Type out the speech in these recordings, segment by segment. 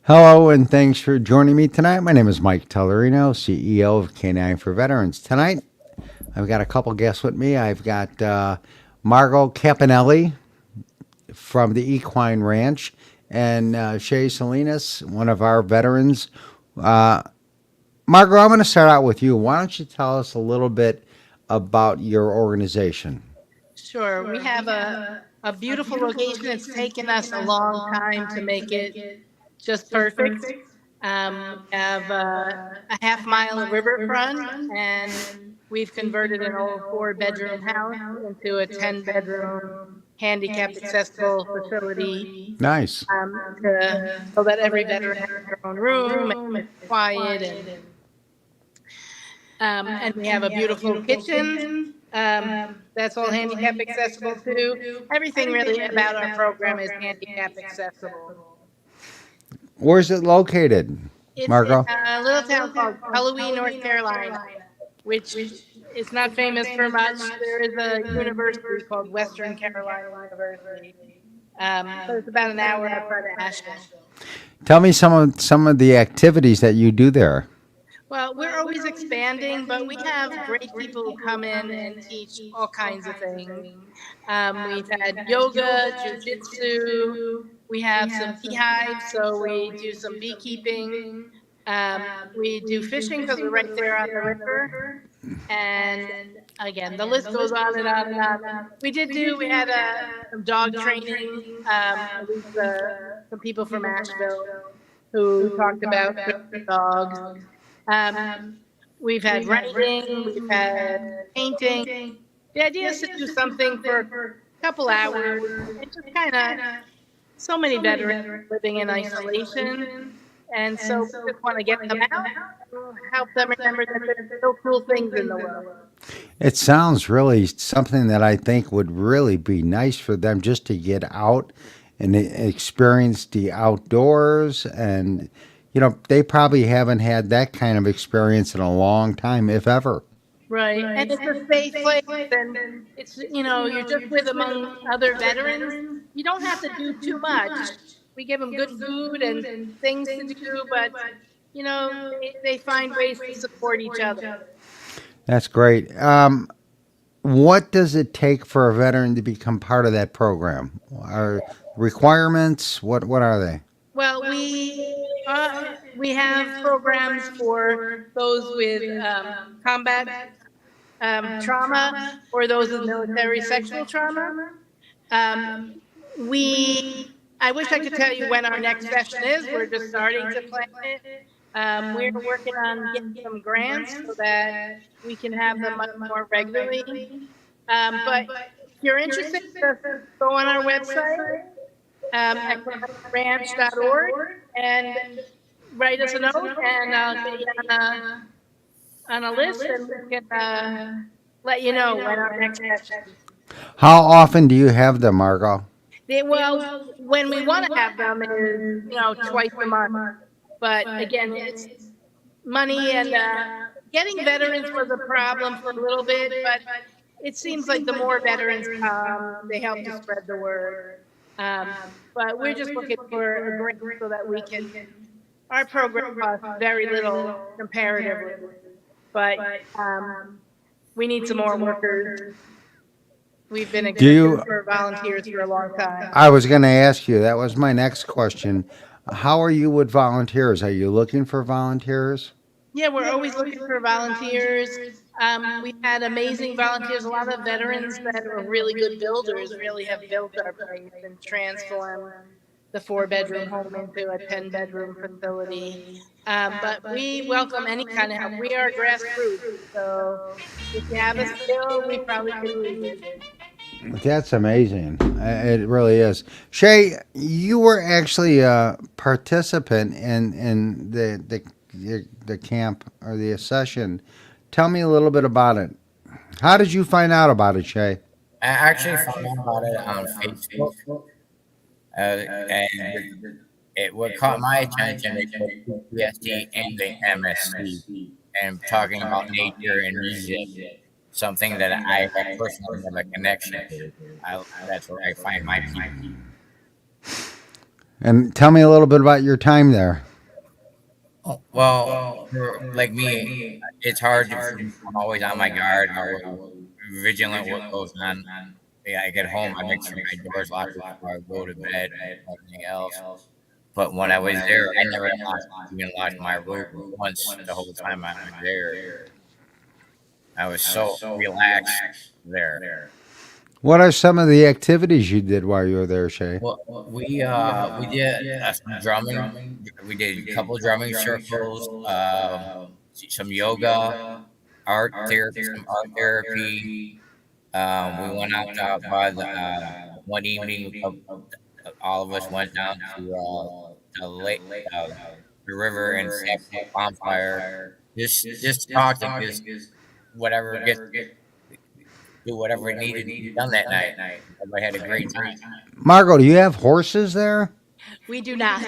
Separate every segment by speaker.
Speaker 1: Hello, and thanks for joining me tonight. My name is Mike Tellerino, CEO of Canine for Veterans. Tonight, I've got a couple guests with me. I've got Margo Capparelli from the Equine Ranch and Shay Salinas, one of our veterans. Uh, Margo, I'm going to start out with you. Why don't you tell us a little bit about your organization?
Speaker 2: Sure. We have a beautiful location. It's taken us a long time to make it just perfect. We have a half mile of riverfront, and we've converted an old four-bedroom house into a 10-bedroom handicap accessible facility
Speaker 1: Nice.
Speaker 2: so that every veteran has their own room and it's quiet and we have a beautiful kitchen that's all handicap accessible too. Everything really about our program is handicap accessible.
Speaker 1: Where's it located,
Speaker 2: It's in
Speaker 1: Margo?
Speaker 2: a little town called Cullowhee, North Carolina, which is not famous for much. There is a university called Western Carolina University, but it's about an hour outside of Asheville.
Speaker 1: Tell me some of the activities that you do there.
Speaker 2: Well, we're always expanding, but we have great people who come in and teach all kinds of things. We've had yoga, jujitsu. We have some beehives, so we do some beekeeping. We do fishing because we're right there on the river. And again, the list goes on and on and on. We had some dog training, with some people from Asheville who talked about training dogs. Um, we've had writing, we've had painting. The idea is to do something for a couple hours and just kind of so many veterans living in isolation. And so we just want to get them out and help them remember that there's still cool things in the world.
Speaker 1: It sounds really something that I think would really be nice for them just to get out and experience the outdoors. And, they probably haven't had that kind of experience in a long time, if ever.
Speaker 2: Right. And it's a safe place. And you're just with among other veterans. You don't have to do too much. We give them good food and things to do, but, they find ways to support each other.
Speaker 1: That's great. What does it take for a veteran to become part of that program? Are requirements? What are they?
Speaker 2: Well, we have programs for those with combat trauma or those with military sexual trauma. Um, we I wish I could tell you when our next session is. We're just starting to plan it. We're working on getting some grants so that we can have them much more regularly. But if you're interested, just go on our website at ranch.org and write us a note, and I'll get you on a list, and we can let you know when our next session is.
Speaker 1: How often do you have them, Margot?
Speaker 2: Well, when we want to have them is twice a month. But again, it's money and getting veterans was a problem for a little bit, but it seems like the more veterans come, they help to spread the word. Um, but we're just looking for a grant so that we can. Our program costs very little comparatively, but we need some more workers. We've been
Speaker 1: Do
Speaker 2: looking
Speaker 1: you?
Speaker 2: for volunteers for a long time.
Speaker 1: I was going to ask you. That was my next question. How are you with volunteers? Are you looking for volunteers?
Speaker 2: Yeah, we're always looking for volunteers. We've had amazing volunteers. A lot of veterans that are really good builders really have built our place and transformed the four-bedroom home into a 10-bedroom facility. But we welcome any kind of help. We are grassroots, so if you have a skill, we probably could use it.
Speaker 1: That's amazing. It really is. Shay, you were actually a participant in the camp or the session. Tell me a little bit about it. How did you find out about it, Shay?
Speaker 3: I actually found out about it on Facebook, and what caught my attention is the PTSD and the MSC, and talking about nature and music, something that I personally have a connection to. That's where I find my people.
Speaker 1: And tell me a little bit about your time there.
Speaker 3: Oh, well, for like me, it's hard for me. I'm always on my guard, always vigilant what goes on. Yeah, I get home, I make sure my door's locked before I go to bed and everything else. But when I was there, I never lost even locked my room once the whole time I was there. I was so relaxed there.
Speaker 1: What are some of the activities you did while you were there, Shay?
Speaker 3: Well, we did some drumming. We did a couple drumming circles, some yoga, art therapy, some art therapy. We went out by the one evening. All of us went down to the lake, uh, the river, and sat by a bonfire. Just talked and just whatever get do whatever needed to be done that night. Everybody had a great time.
Speaker 1: Margo, do you have horses there?
Speaker 2: We do not.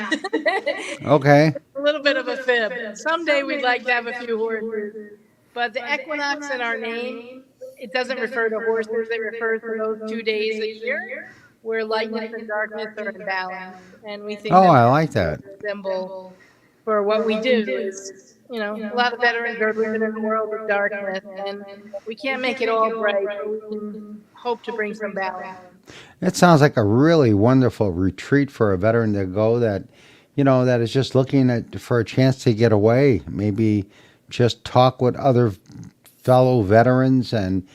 Speaker 1: Okay.
Speaker 2: A little bit of a fib. Someday we'd like to have a few horses, but the equinox in our name, it doesn't refer to horses. It refers to those 2 days a year where lightness and darkness are in balance, and we think
Speaker 1: Oh,
Speaker 2: that
Speaker 1: I
Speaker 2: that's
Speaker 1: like
Speaker 2: a
Speaker 1: that.
Speaker 2: good symbol for what we do. Is a lot of veterans are living in a world of darkness, and we can't make it all bright, but we can hope to bring some balance.
Speaker 1: It sounds like a really wonderful retreat for a veteran to go that is just looking at for a chance to get away. Maybe just talk with other fellow veterans and,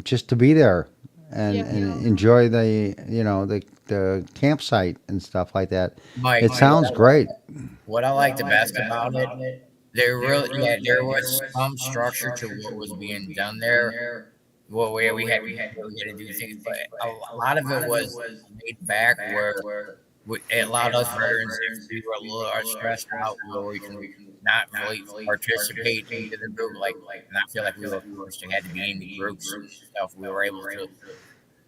Speaker 1: just to be there and,
Speaker 2: Yeah.
Speaker 1: and enjoy the campsite and stuff like that.
Speaker 3: Mike,
Speaker 1: It sounds great.
Speaker 3: what I like the best about it, there was some structure to what was being done there. What way we had to do things, but a lot of it was laid back where it allowed us veterans if we were a little stressed out, where we can not really participate into the group, like not feel like we were forced to had to be in the groups and stuff. We were able to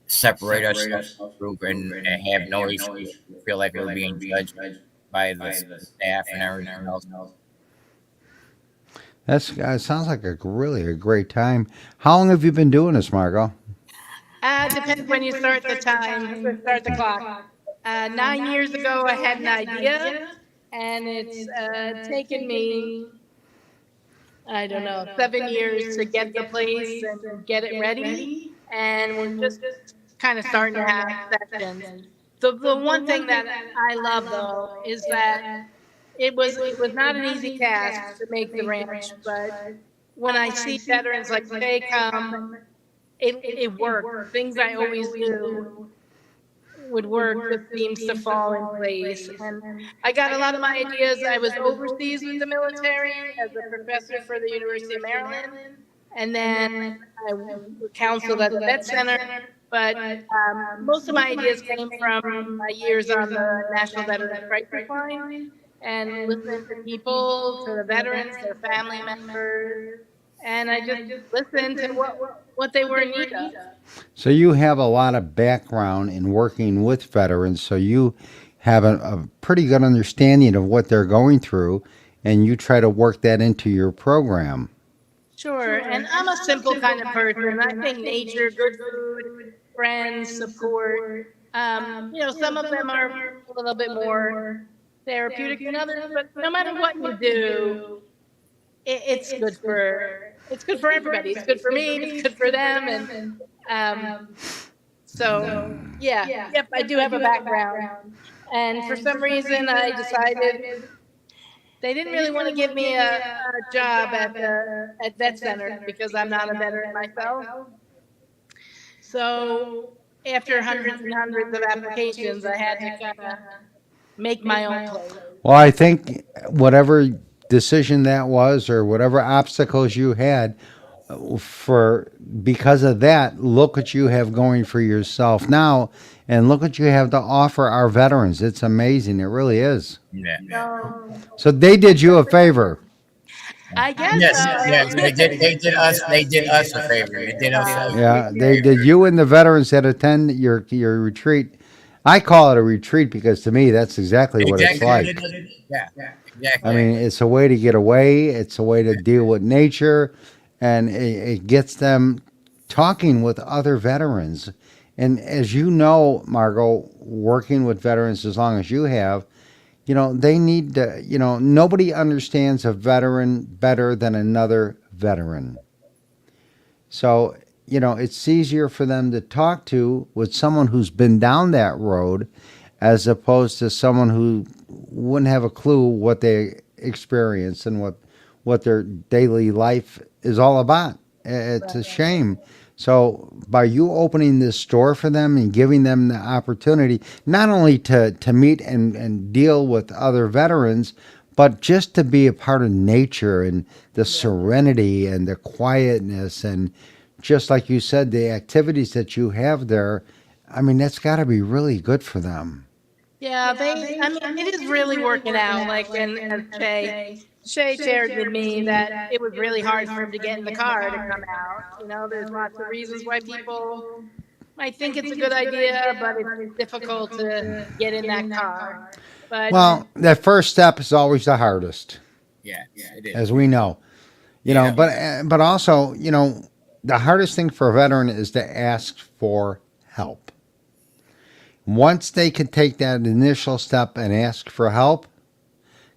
Speaker 3: separate ourselves from the group and have no issue, feel like we were being judged by the staff and everything else.
Speaker 1: Sounds like really a great time. How long have you been doing this, Margot?
Speaker 2: Depends when you start the time, start the clock. 9 years ago, I had an idea, and it's taken me, I don't know, 7 years to get the place and get it ready. And we're just kind of starting to have sessions. The one thing that I love though is that it was not an easy task to make the ranch, but when I see veterans like Shay come, it works. Things I always knew would work just seems to fall in place. And I got a lot of my ideas. I was overseas with the military as a professor for the University of Maryland, and then I counseled at the vet center. But most of my ideas came from my years on the National Veterans Crisis Line and listening to people, to the veterans, their family members, and I just listened to what they were in need of.
Speaker 1: So you have a lot of background in working with veterans, so you have a pretty good understanding of what they're going through, and you try to work that into your program.
Speaker 2: Sure, and I'm a simple kind of person. I think nature, good food, friends, support. Some of them are a little bit more therapeutic than others, but no matter what you do, it's good for everybody. It's good for me. It's good for them, and so yep, I do have a background. And for some reason, I decided they didn't really want to give me a job at vet centers because I'm not a veteran myself. So after hundreds and hundreds of applications, I had to kind of make my own place.
Speaker 1: Well, I think whatever decision that was, or whatever obstacles you had, for because of that, look what you have going for yourself now, and look what you have to offer our veterans. It's amazing. It really is.
Speaker 3: Yeah.
Speaker 2: So
Speaker 1: So they did you a favor.
Speaker 2: I guess
Speaker 3: Yes, yes,
Speaker 2: so.
Speaker 3: they did us a favor. They did us a
Speaker 1: Yeah,
Speaker 3: huge
Speaker 1: they did.
Speaker 3: favor.
Speaker 1: You and the veterans that attend your retreat. I call it a retreat because to me that's exactly what it's
Speaker 3: Exactly what
Speaker 1: like.
Speaker 3: it is. Yeah,
Speaker 1: I
Speaker 3: exactly.
Speaker 1: mean, it's a way to get away. It's a way to deal with nature, and it gets them talking with other veterans And as you know, Margot, working with veterans as long as you have, they need to, nobody understands a veteran better than another veteran. So, it's easier for them to talk to with someone who's been down that road as opposed to someone who wouldn't have a clue what they experience and what their daily life is all about. It's a
Speaker 2: Right.
Speaker 1: shame. So by you opening this store for them and giving them the opportunity not only to meet and deal with other veterans, but just to be a part of nature and the
Speaker 2: Yeah.
Speaker 1: serenity and the quietness and just like you said, the activities that you have there, I mean, that's got to be really good for them.
Speaker 2: Yeah, I mean, it is really working out. Like, and as Shay shared with me that it was really hard for him to get in the car to come out. There's lots of reasons why people might think it's a good idea, but it's difficult to get in that car. But
Speaker 1: Well, that first step is always the hardest,
Speaker 3: Yes, it is.
Speaker 1: as we know.
Speaker 3: You know,
Speaker 1: But also, the hardest thing for a veteran is to ask for help. Once they can take that initial step and ask for help,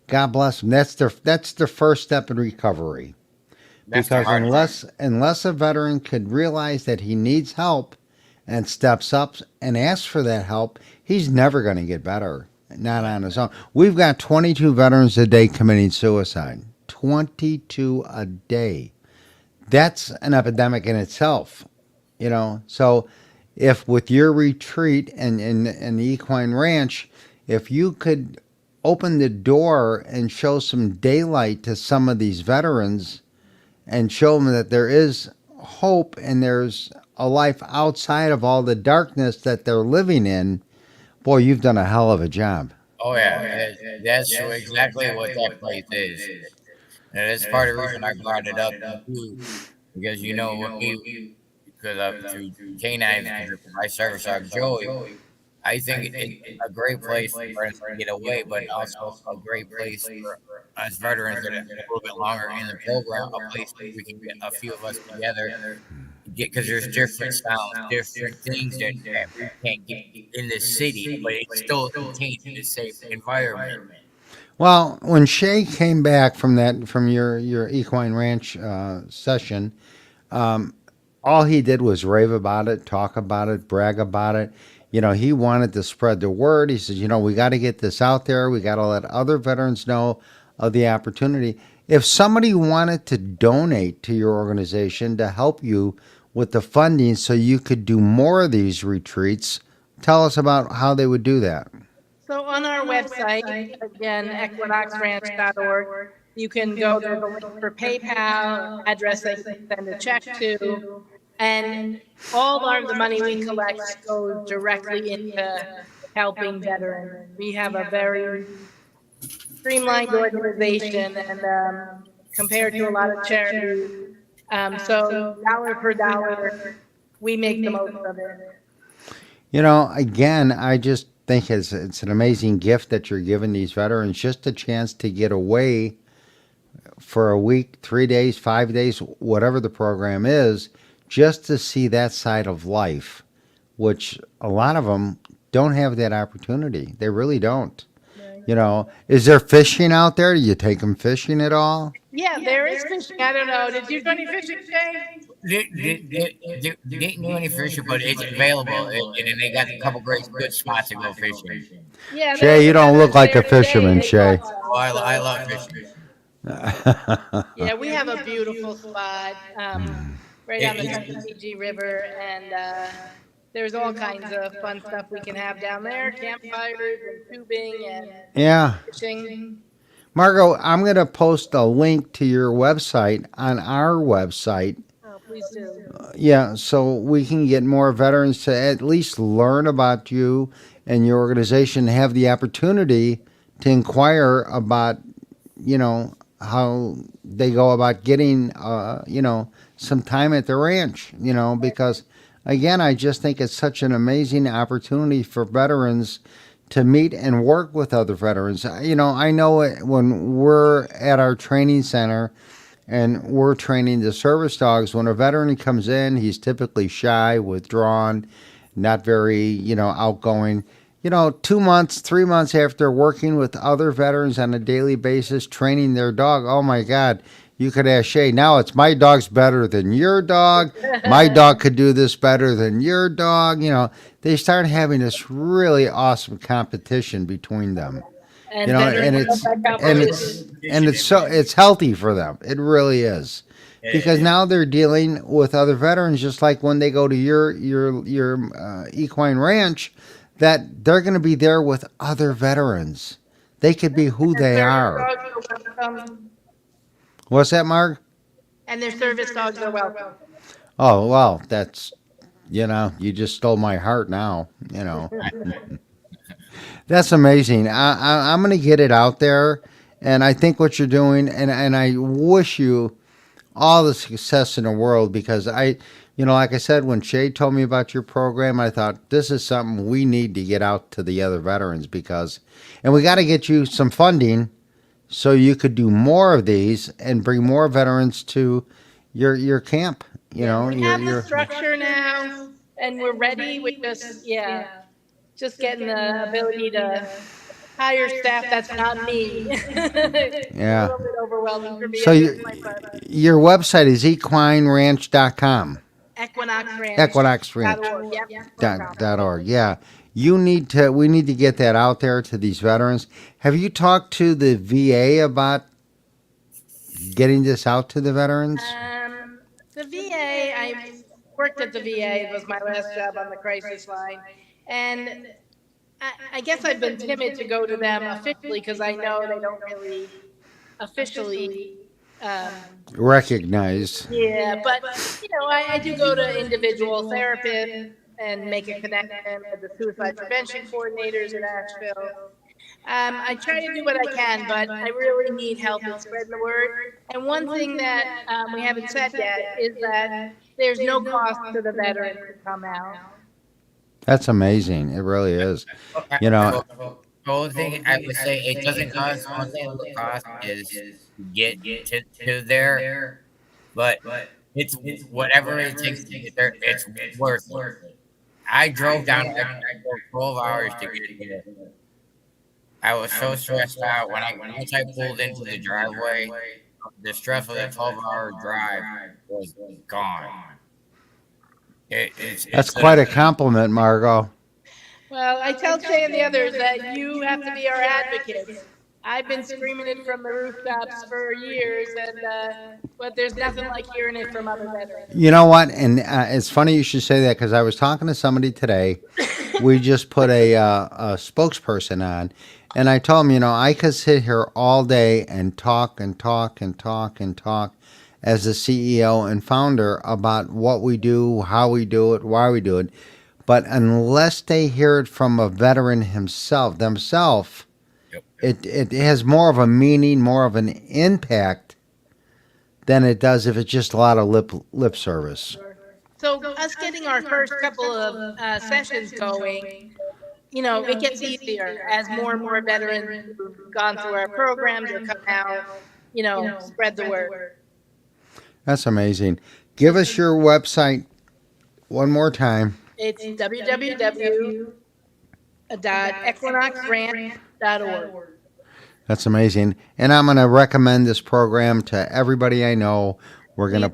Speaker 1: God bless them. That's their first step in recovery.
Speaker 3: that's the
Speaker 1: Because
Speaker 3: hardest.
Speaker 1: unless a veteran could realize that he needs help and steps up and asks for that help, he's never going to get better. Not
Speaker 3: Right.
Speaker 1: on his own. We've got 22 veterans a day committing suicide. 22 a day. That's an epidemic in itself. So if with your retreat and the Equine Ranch, if you could open the door and show some daylight to some of these veterans and show them that there is hope and there's a life outside of all the darkness that they're living in, boy, you've done a hell of a job.
Speaker 3: Oh yeah, that's exactly what that place is. And that's part of the reason I brought it up too, because with me, because through canines, because I service dog Joey, I think it's a great place for us to get away, but also a great place for us veterans that are a little bit longer in the program, a place where we can get a few of us together, because there's different sounds, different things that we can't get in the city, but it's still contained in the same environment.
Speaker 1: Well, when Shay came back from your Equine Ranch session, um, all he did was rave about it, talk about it, brag about it. He wanted to spread the word. He says, we got to get this out there. We got to let other veterans know of the opportunity. If somebody wanted to donate to your organization to help you with the funding so you could do more of these retreats, tell us about how they would do that.
Speaker 2: so on our website, again, equinoxranch.org, you can go, there's a link for PayPal, address that you can send a check to, and the money we collect goes directly into helping veterans. We have a very streamlined organization, and compared to a lot of charities, so dollar for dollar, we make the most of it.
Speaker 1: Again, I just think it's an amazing gift that you're giving these veterans just a chance to get away for a week, 3 days, 5 days, whatever the program is, just to see that side of life, which a lot of them don't have that opportunity. They really don't.
Speaker 2: Right.
Speaker 1: Is there fishing out there? Do you take them fishing at all?
Speaker 2: Yeah, there is fishing. I don't know. Did you do any fishing, Shay?
Speaker 3: Didn't do any fishing, but it's available, and then they got a couple great good spots to go fishing.
Speaker 2: Yeah, there
Speaker 1: Shay,
Speaker 2: was
Speaker 1: you
Speaker 2: a
Speaker 1: don't look
Speaker 2: veteran
Speaker 1: like a
Speaker 2: there today, and
Speaker 1: fisherman,
Speaker 2: they caught
Speaker 1: Shay.
Speaker 3: Oh,
Speaker 2: some.
Speaker 3: I
Speaker 2: So
Speaker 3: love fishing.
Speaker 2: yeah, we have a beautiful spot right on the
Speaker 3: It's
Speaker 2: Tuckasegee River, and there's all kinds of fun stuff we can have down there: campfires and tubing and
Speaker 1: Yeah.
Speaker 2: fishing.
Speaker 1: Margo, I'm going to post a link to your website on our website.
Speaker 2: Oh, please do.
Speaker 1: Yeah, so we can get more veterans to at least learn about you and your organization, have the opportunity to inquire about, how they go about getting, some time at the ranch, because again, I just think it's such an amazing opportunity for veterans to meet and work with other veterans. I know when we're at our training center and we're training the service dogs, when a veteran comes in, he's typically shy, withdrawn, not very, outgoing. 2 months, 3 months after working with other veterans on a daily basis, training their dog, oh my God, you could ask Shay, now it's my dog's better than your dog. My dog could do this better than your dog. They start having this really awesome competition between them.
Speaker 2: And veterans
Speaker 1: And
Speaker 2: love
Speaker 1: it's
Speaker 2: that
Speaker 1: and
Speaker 2: competition.
Speaker 1: it's and it's healthy for them. It really is. Because
Speaker 3: It,
Speaker 1: now they're dealing with other veterans, just like when they go to your equine ranch, that they're going to be there with other veterans. They could be who
Speaker 2: And
Speaker 1: they
Speaker 2: service
Speaker 1: are.
Speaker 2: dogs are welcome.
Speaker 1: What's that, Mark?
Speaker 2: And their service dogs are welcome.
Speaker 1: Oh well, you just stole my heart now. That's amazing. I'm going to get it out there, and I think what you're doing, and I wish you all the success in the world because like I said, when Shay told me about your program, I thought this is something we need to get out to the other veterans and we got to get you some funding so you could do more of these and bring more veterans to your camp.
Speaker 2: Yeah, we have the
Speaker 1: Your
Speaker 2: structure now, and we're ready. We just, yeah, just getting the ability to hire staff. That's not me. It's a
Speaker 1: yeah.
Speaker 2: little bit overwhelming for me
Speaker 1: So
Speaker 2: at this point, but
Speaker 1: your website is equineranch.com. Equinox Ranch.
Speaker 2: equinoxranch.org. Yep.
Speaker 1: .org. Yeah. We need to get that out there to these veterans. Have you talked to the VA about getting this out to the veterans?
Speaker 2: The VA, I worked at the VA. It was my last job on the crisis line. And I guess I've been timid to go to them officially because I know they don't really officially.
Speaker 1: Recognized.
Speaker 2: Yeah, but I do go to individual therapists and make a connection with the suicide prevention coordinators in Asheville. I try to do what I can, but I really need help in spreading the word. And one thing that we haven't said yet is that there's no cost to the veterans to come out.
Speaker 1: That's amazing. It really is.
Speaker 3: okay,
Speaker 1: You know,
Speaker 3: so the only thing I would say it doesn't cost. Only thing it would cost is to get to there, but it's whatever it takes to get there. It's worth it. I drove down there for 12 hours to get there. I was so stressed out when once I pulled into the driveway. The stress of the 12-hour drive was gone.
Speaker 1: that's
Speaker 3: It's
Speaker 1: quite a compliment, Margo.
Speaker 2: Well, I tell Shay and the others that you have to be our advocates. I've been screaming it from the rooftops for years, but there's nothing like hearing it from other veterans.
Speaker 1: You know what? And it's funny you should say that because I was talking to somebody today. We just put a spokesperson on, and I told him, I could sit here all day and talk and talk and talk and talk as the CEO and founder about what we do, how we do it, why we do it. But unless they hear it from a veteran themselves,
Speaker 3: Yep.
Speaker 1: it has more of a meaning, more of an impact than it does if it's just a lot of lip service.
Speaker 2: So us getting our first couple of sessions going, it gets easier as more and more veterans who've gone through our programs or come out, spread the word.
Speaker 1: That's amazing. Give us your website one more time.
Speaker 2: It's www.equinoxranch.org.
Speaker 1: That's amazing. And I'm going to recommend this program to everybody I know. We're going to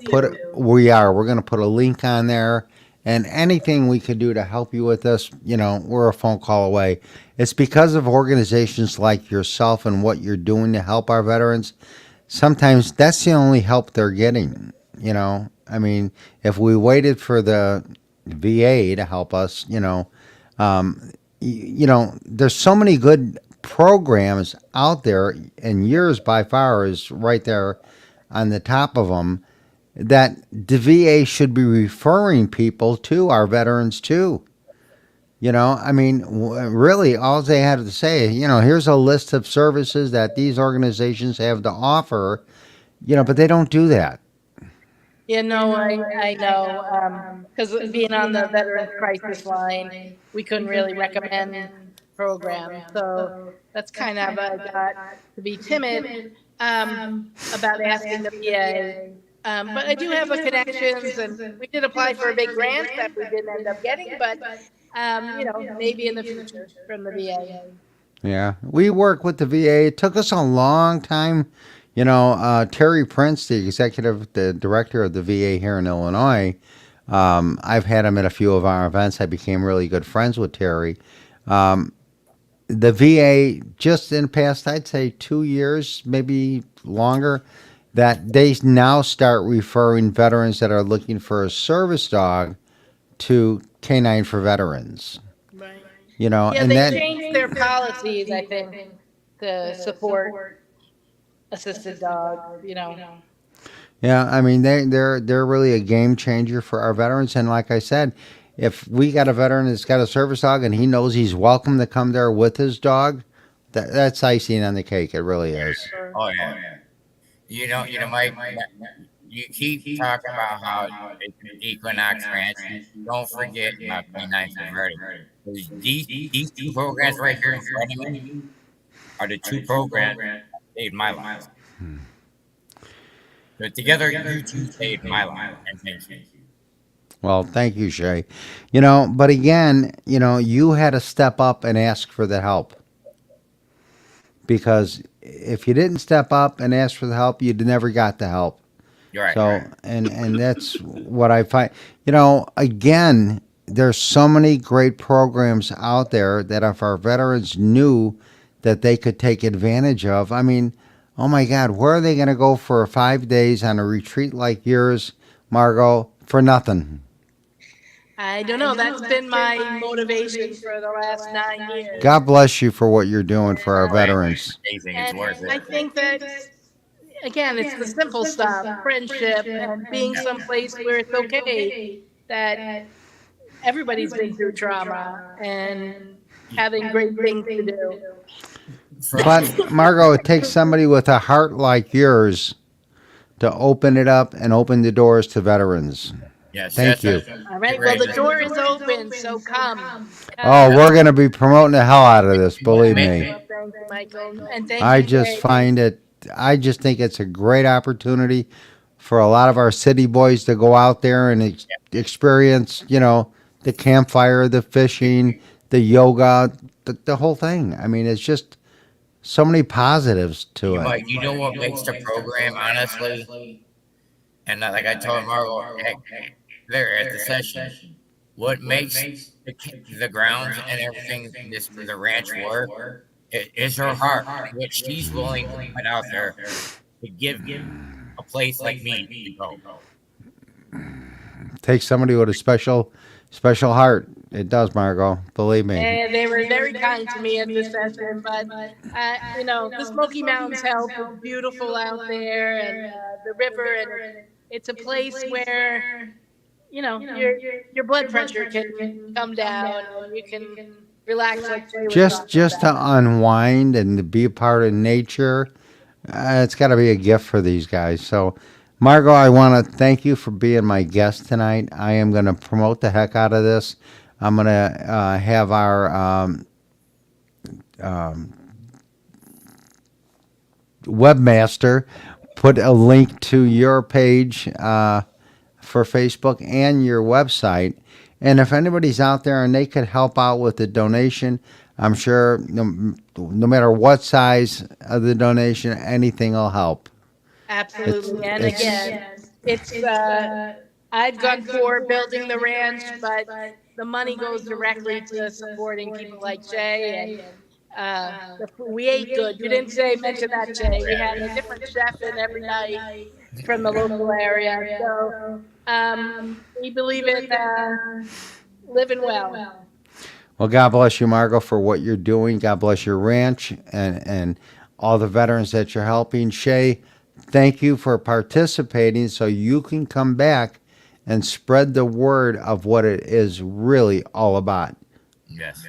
Speaker 1: we're going to put a link on there, and anything we could do to help you with this, we're a phone call away. It's because of organizations like yourself and what you're doing to help our veterans. Sometimes that's the only help they're getting, I mean, if we waited for the VA to help us, there's so many good programs out there, and yours by far is right there on the top of them, that the VA should be referring people to our veterans too. I mean, really, all they have to say, here's a list of services that these organizations have to offer, but they don't do that.
Speaker 2: I know, because being on the Veterans Crisis Line, we couldn't really recommend programs. So that's kind of, I got to be timid about asking the VA. But I do have the connections, and we did apply for a big grant that we didn't end up getting, but maybe in the future from the VA.
Speaker 1: Yeah, we work with the VA. It took us a long time. Terry Prince, the director of the VA here in Illinois, I've had him at a few of our events. I became really good friends with Terry. Um, the VA, just in the past, I'd say 2 years, maybe longer, that they now start referring veterans that are looking for a service dog to Canine for Veterans.
Speaker 2: Right. Yeah,
Speaker 1: And
Speaker 2: they
Speaker 1: that,
Speaker 2: changed their policies, I think, to support assisted dogs.
Speaker 1: yeah, I mean they're really a game changer for our veterans. And like I said, if we got a veteran that's got a service dog and he knows he's welcome to come there with his dog, that's icing on the cake. It really is.
Speaker 2: Or,
Speaker 3: Oh yeah. Mike. You keep talking about how it's an Equinox Ranch. Don't forget about Canine Converted. These two programs right here in front of me are the two programs that saved my life. So together, you two saved my life, and thank you.
Speaker 1: Well, thank you, Shay. But again, you had to step up and ask for the help, because if you didn't step up and ask for the help, you'd never got the help.
Speaker 3: You're right.
Speaker 1: So, and that's what I find. Again, there's so many great programs out there that if our veterans knew that they could take advantage of, I mean, oh my God, where are they going to go for 5 days on a retreat like yours, Margo, for nothing?
Speaker 2: I don't know. That's been my motivation for the last 9 years.
Speaker 1: God bless you for what you're doing for our
Speaker 3: Oh, yeah,
Speaker 1: veterans.
Speaker 3: it's amazing. It's
Speaker 2: And
Speaker 3: worth
Speaker 2: I
Speaker 3: it.
Speaker 2: think that, again, it's the simple stuff, friendship, and being
Speaker 3: Yeah.
Speaker 2: someplace where it's okay that everybody's been through trauma and having great things to do.
Speaker 1: But Margo, it takes somebody with a heart like yours to open it up and open the doors to veterans.
Speaker 3: Yes,
Speaker 1: Thank
Speaker 3: yes,
Speaker 1: you.
Speaker 3: yes.
Speaker 2: All right.
Speaker 3: Get
Speaker 2: Well,
Speaker 3: ready.
Speaker 2: the door is open, so come.
Speaker 1: Oh,
Speaker 2: Come.
Speaker 1: we're going to be promoting the hell out of this, believe
Speaker 3: Make
Speaker 1: me.
Speaker 2: Well, thank you, Michael. And thank
Speaker 1: I
Speaker 2: you,
Speaker 1: just
Speaker 2: Jay.
Speaker 1: find it, I just think it's a great opportunity for a lot of our city boys to go out there and experience, the campfire, the fishing, the yoga, the whole thing. I mean, it's just so many positives to
Speaker 3: You
Speaker 1: it.
Speaker 3: might, you know what makes the program, honestly, and like I told Margo there at the session, what makes the grounds and everything this the ranch work is her heart, what she's willing to put out there to give a place like me to go.
Speaker 1: Takes somebody with a special heart. It does, Margo. Believe me.
Speaker 2: And they were very kind to me at this session. But, the Smoky Mountains help. It's beautiful out there, and the river, and it's a place where your blood pressure can come down, and you can relax, like Jay was talking
Speaker 1: Just to
Speaker 2: about.
Speaker 1: unwind and to be a part of nature, it's got to be a gift for these guys. So, Margo, I want to thank you for being my guest tonight. I am going to promote the heck out of this. I'm going to have our um, webmaster put a link to your page for Facebook and your website. And if anybody's out there and they could help out with the donation, I'm sure no matter what size of the donation, anything will help.
Speaker 2: Absolutely. And
Speaker 1: It's
Speaker 2: again, it's I've gone for building the ranch, but the money goes directly to supporting people like Jay, and we ate good. You didn't mention that, Jay. We had a different chef in every night from the local area. So we believe in living well.
Speaker 1: Well, God bless you, Margo, for what you're doing. God bless your ranch and all the veterans that you're helping. Shay, thank you for participating so you can come back and spread the word of what it is really all about.
Speaker 3: Yes.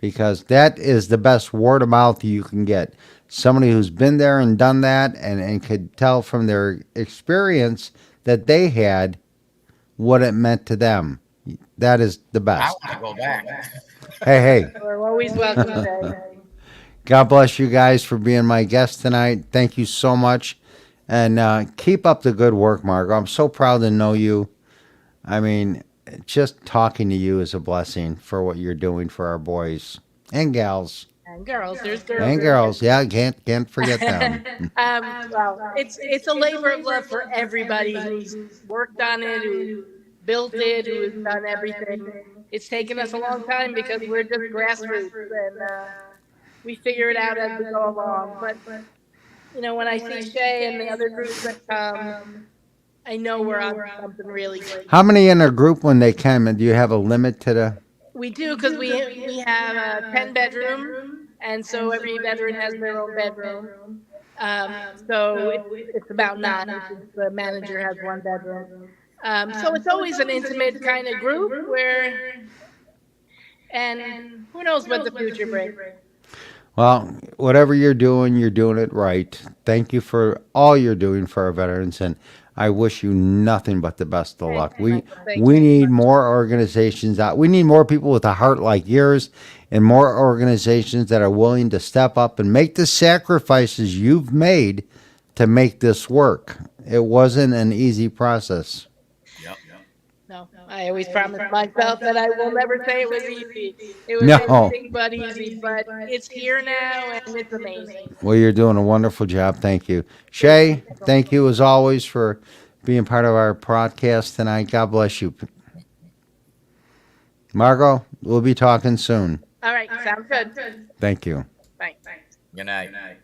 Speaker 1: Because that is the best word of mouth you can get. Somebody who's been there and done that and could tell from their experience that they had what it meant to them. That is the
Speaker 3: I
Speaker 1: best.
Speaker 3: want to go back.
Speaker 1: Hey.
Speaker 2: We're always welcome, Jay.
Speaker 1: God bless you guys for being my guest tonight. Thank you so much. And keep up the good work, Margo. I'm so proud to know you. I mean, just talking to you is a blessing for what you're doing for our boys and gals
Speaker 2: And girls, there's girls
Speaker 1: and
Speaker 2: in there.
Speaker 1: girls. Yeah, can't forget them.
Speaker 2: Well, it's a labor of love for everybody who's worked on it, who's built it, who has done everything. It's taken us a long time because we're just grassroots, and we figure it out as we go along. But when I see Shay and the other groups that come, I know we're on to something really great.
Speaker 1: How many in a group when they come? And do you have a limit to the?
Speaker 2: We do because we have a 10 bedroom, and so every veteran has their own bedroom. So it's about nine since the manager has one bedroom. So it's always an intimate kind of group and who knows what the future brings.
Speaker 1: Well, whatever you're doing it right. Thank you for all you're doing for our veterans, and I wish you nothing but the best of
Speaker 2: Thank
Speaker 1: luck.
Speaker 2: you,
Speaker 1: We
Speaker 2: Michael. Thank
Speaker 1: we
Speaker 2: you.
Speaker 1: need more organizations out. We need more people with a heart like yours, and more organizations that are willing to step up and make the sacrifices you've made to make this work. It wasn't an easy process.
Speaker 3: Yep.
Speaker 2: No, I always promise myself that I will never say it was easy. It was
Speaker 1: No.
Speaker 2: anything but easy, but it's here now and it's amazing.
Speaker 1: Well, you're doing a wonderful job. Thank you.
Speaker 2: Thank you,
Speaker 1: Shay,
Speaker 2: Michael.
Speaker 1: thank you as always for being part of our podcast tonight. God bless you. Margo, we'll be talking soon.
Speaker 2: All right, sounds good.
Speaker 1: Thank you.
Speaker 2: Bye.
Speaker 3: Good night.